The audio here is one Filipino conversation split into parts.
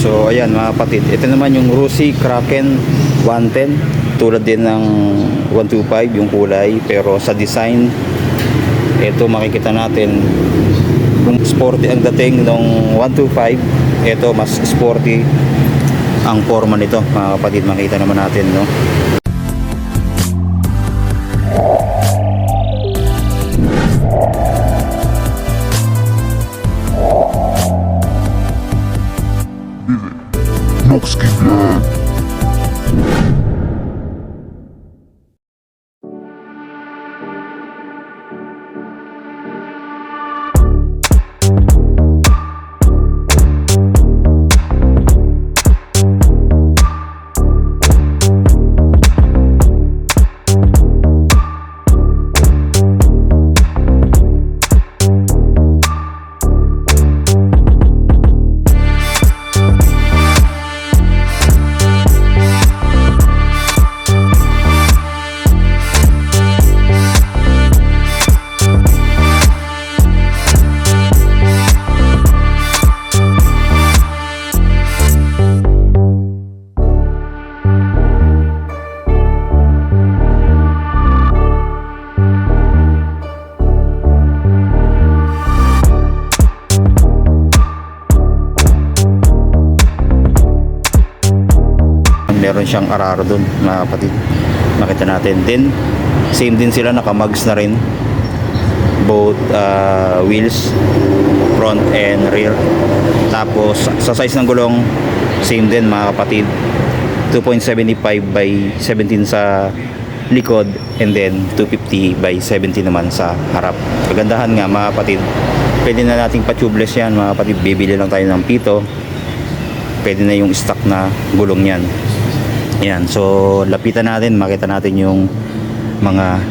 So ayan mga kapatid, ito naman yung Rusi Kraken 110, tulad din ng 125 yung kulay, pero sa design ito makikita natin kung sporty ang dating ng 125, ito mas sporty ang forma nito mga kapatid. Makita naman natin, no? Noxky Vlog. Meron siyang araro dun mga kapatid, makita natin din. Same din sila, naka-mugs na rin both wheels, front and rear. Tapos sa size ng gulong same din mga kapatid, 2.75 by 17 sa likod, and then 250 by 70 naman sa harap. Kagandahan nga mga kapatid, pwede na nating pa-tubeless yan mga kapatid. Bibili lang tayo ng pito, pwede na yung stock na gulong yan. Yan, so lapitan natin, makita natin yung mga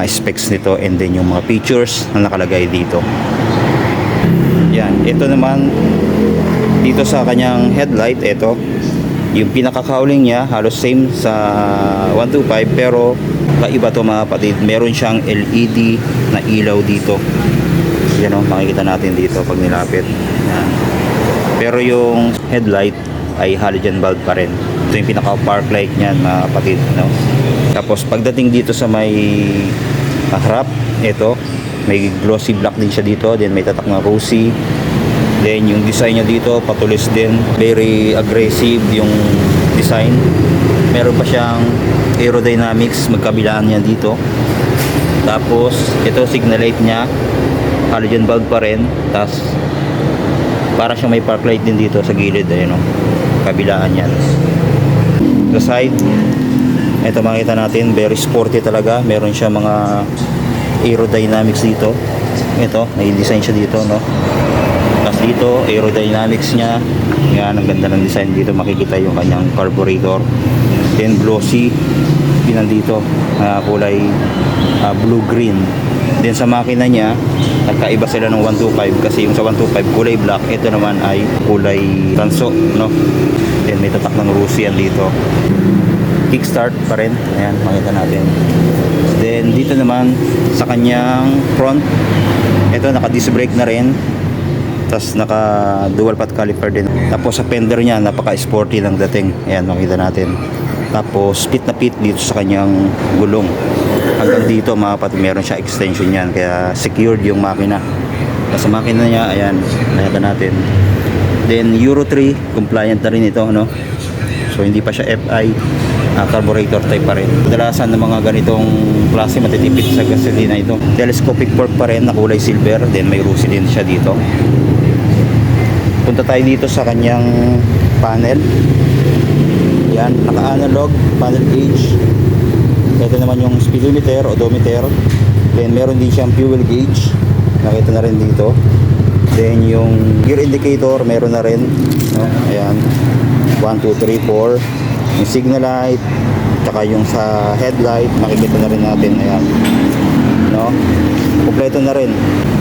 specs nito, and then yung mga features na nakalagay dito. Yan, ito naman dito sa kanyang headlight, ito yung pinaka-cowling niya, halos same sa 125, pero kaiba to mga kapatid. Meron siyang LED na ilaw dito. Yan o, makikita natin dito pag nilapit. Yan. Pero yung headlight ay halogen bulb pa rin. Ito yung pinaka park light niyan mga kapatid, no? Tapos pagdating dito sa may harap, ito may glossy black din siya dito, then may tatak ng Rusi. Then yung design niya dito patulis din, very aggressive yung design. Meron pa siyang aerodynamics magkabilaan niya dito. Tapos ito signal light niya, halogen bulb pa rin. Tapos para siyang may park light din dito sa gilid, ayun, no? Kabilaan yan. Sa side, ito makita natin, very sporty talaga. Meron siya mga aerodynamics dito. Ito, may design siya dito, no? Tapos dito, aerodynamics niya. Yan, ang ganda ng design dito. Makikita yung kanyang carburetor. Then glossy din nandito, kulay blue-green. Then sa makina niya, nagkaiba sila ng 125, kasi yung sa 125 kulay black, ito naman ay kulay tanso, no? Then may tatak ng Rusi yan dito. Kickstart pa rin, ayan, makita natin. Then dito naman sa kanyang front, ito naka disc brake na rin, tapos naka dual path caliper din. Tapos sa fender niya, napaka sporty ng dating, ayan, makita natin. Tapos pit na pit dito sa kanyang gulong. Hanggang dito mga kapatid, meron siya extension yan, kaya secured yung makina. Sa makina niya, ayan, nakita natin. Then Euro 3 compliant na rin ito, no? So hindi pa siya FI, carburetor type pa rin. Kadalasan ng mga ganitong klase matitipid sa gasolina ito. Telescopic fork pa rin na kulay silver, then may Rusi din siya dito. Punta tayo dito sa kanyang panel. Yan, naka-analog panel gauge. Ito naman yung speedometer, odometer. Then meron din siyang fuel gauge, nakita na rin dito. Then yung gear indicator meron na rin, no? Ayan, 1, 2, 3, 4. Yung signal light, tsaka yung sa headlight, makikita na rin natin, ayan, no? Kompleto na rin.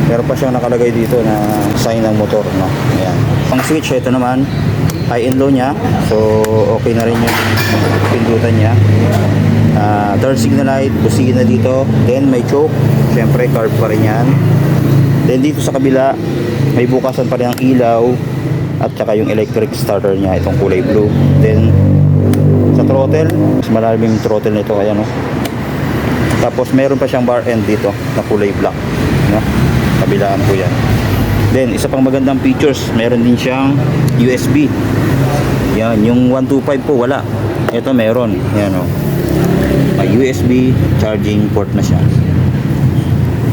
Meron pa siyang nakalagay dito na sign ng motor, no? Ayan. Pang switch, ito naman high and low niya, so okay na rin yung pindutan niya. Turn signal light, busina dito. Then may choke, syempre carb pa rin yan. Then dito sa kabila, may bukasan pa rin ang ilaw. at saka yung electric starter niya, itong kulay blue. Then sa throttle, mas malalim yung throttle nito, ayan no. Tapos meron pa siyang bar end dito na kulay black, no? Kabilaan po yan. Then isa pang magandang features, meron din siyang USB. Yan, yung 125 po wala. Ito meron, yan o. May USB charging port na siya.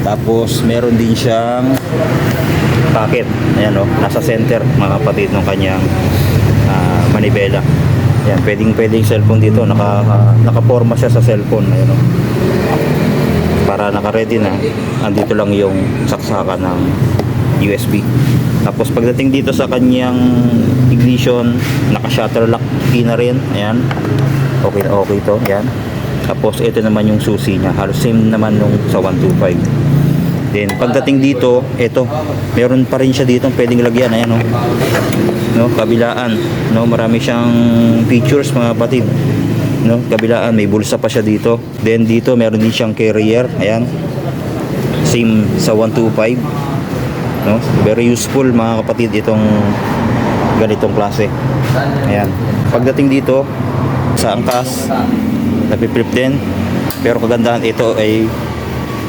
Tapos meron din siyang pocket, ayan o, nasa center mga kapatid ng kanyang manibela. Yan, pwedeng cellphone dito, nakaporma siya sa cellphone, ayan o. Para naka-ready na, andito lang yung saksakan ng USB. Tapos pagdating dito sa kanyang ignition, naka-shutter lock key na rin, ayan. Okay to, ayan. Tapos ito naman yung susi niya, halos same naman nung sa 125. Then pagdating dito, ito, meron pa rin siya dito pwedeng lagyan, ayan oh. No, kabilaan, no, marami siyang features mga kapatid. No, kabilaan may bulsa pa siya dito. Then dito meron din siyang carrier, ayan. Same sa 125. No, very useful mga kapatid itong ganitong klase. Ayan. Pagdating dito sa angkas, napipilip din. Pero kagandahan ito ay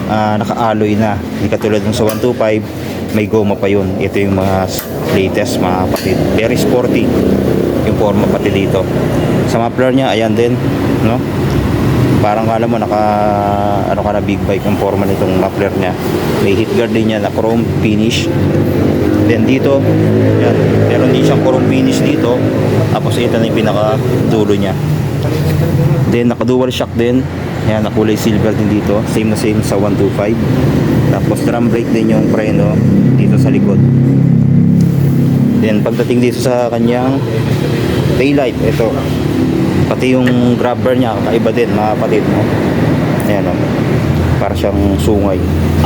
naka-alloy na, hindi katulad ng sa 125 may goma pa yun. Ito yung mga latest mga kapatid, very sporty yung forma pati dito. Sa muffler nya, ayan din, no? Parang kala mo ano ka na big bike yung forma nitong muffler nya. May heat guard din yan na chrome finish. Then dito, yan, meron din siyang chrome finish dito. Tapos ito na yung pinaka dulo nya. Then naka dual shock din. Ayan, na kulay silver din dito. Same na same sa 125. Tapos drum brake din yung preno dito sa likod. Then pagdating dito sa kanyang taillight, ito. Pati yung grabber niya, kakaiba din mga kapatid, no? Ayan o. Para siyang sungay.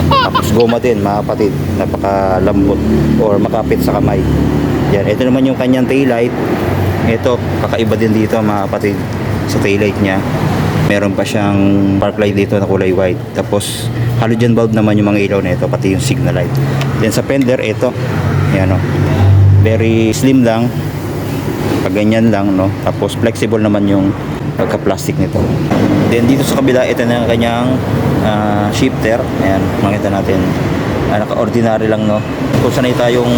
Tapos goma din mga kapatid. Napakalambot or makapit sa kamay. Yan, ito naman yung kanyang taillight. Ito, kakaiba din dito mga kapatid. Sa taillight niya meron pa siyang park light dito na kulay white. Tapos halogen bulb naman yung mga ilaw na ito, pati yung signal light. Then sa fender, ito, yan o, very slim lang, pag ganyan lang, no? Tapos flexible naman yung pagka-plastic nito. Then dito sa kabila, ito na yung kanyang shifter. Ayan, makita natin, naka-ordinary lang, no? Kung sanay tayong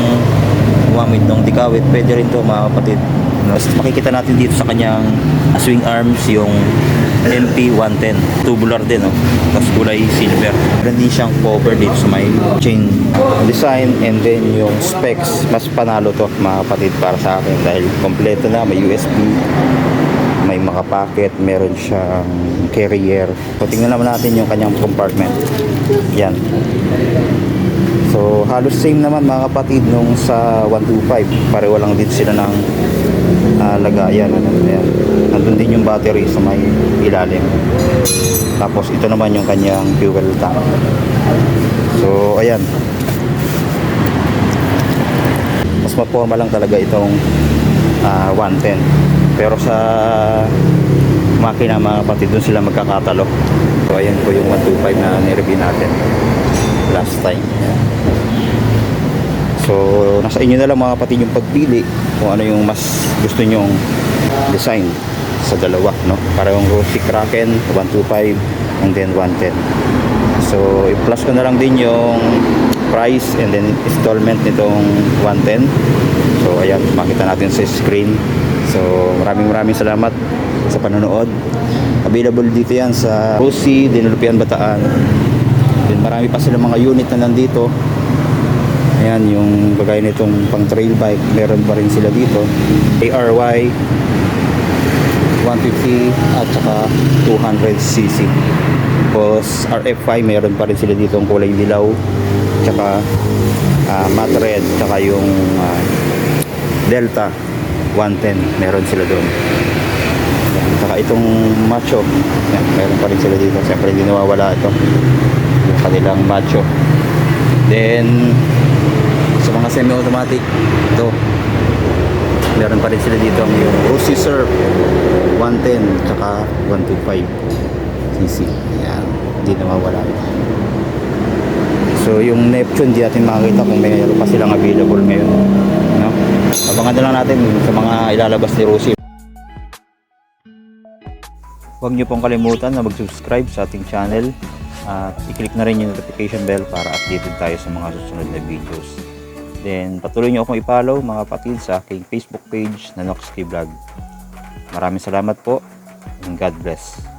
gumamit ng dikawit, pwede rin to mga kapatid. Makikita natin dito sa kanyang swing arms yung MP110, tubular din, no? Tapos kulay silver. Meron din siyang cover dito sa may chain design, and then yung specs, mas panalo to mga kapatid para sa akin dahil kompleto na, may USB, may mga pocket, meron siyang carrier. So tingnan naman natin yung kanyang compartment. Yan. So halos same naman mga kapatid nung sa 125. Pareho lang din sila ng lagayan. Ayan. Nandun din yung battery sa may ilalim. Tapos ito naman yung kanyang fuel tank. So ayan. Mas maporma lang talaga itong 110. Pero sa makina mga kapatid, dun sila magkakatalo. So ayan po yung 125 na nireview natin last time. So nasa inyo na lang mga kapatid yung pagpili kung ano yung mas gusto nyong design sa dalawa, no? Parehong Rossi Kraken 125 and then 110. So i-plus ko na lang din yung price and then installment nitong 110. So ayan, makita natin sa screen. So maraming salamat sa panonood. Available dito yan sa Rossi, Dinulupian, Bataan. Then marami pa silang mga unit na nandito. Ayan, yung bagay nitong pang trail bike, meron pa rin sila dito. ARY 150 at saka 200cc. Tapos RF5 meron pa rin sila dito ang kulay dilaw, tsaka matte red, tsaka yung Delta 110 meron sila doon. Tsaka itong Macho, yan, meron pa rin sila dito. Siyempre hindi nawawala ito, yung kanilang Macho. Then sa mga semi-automatic, ito meron pa rin sila dito yung Rossi Surf 110 tsaka 125cc. Yan, hindi na mawala. So yung Neptune, di natin makakita kung mayroon pa silang available ngayon, no? Abangan na lang natin sa mga ilalabas ni Rosie. Huwag niyo pong kalimutan na mag-subscribe sa ating channel at i-click na rin yung notification bell para updated tayo sa mga susunod na videos. Then patuloy niyo akong i-follow mga kapatid sa aking Facebook page na Noxkey Vlog. Maraming salamat po and God bless.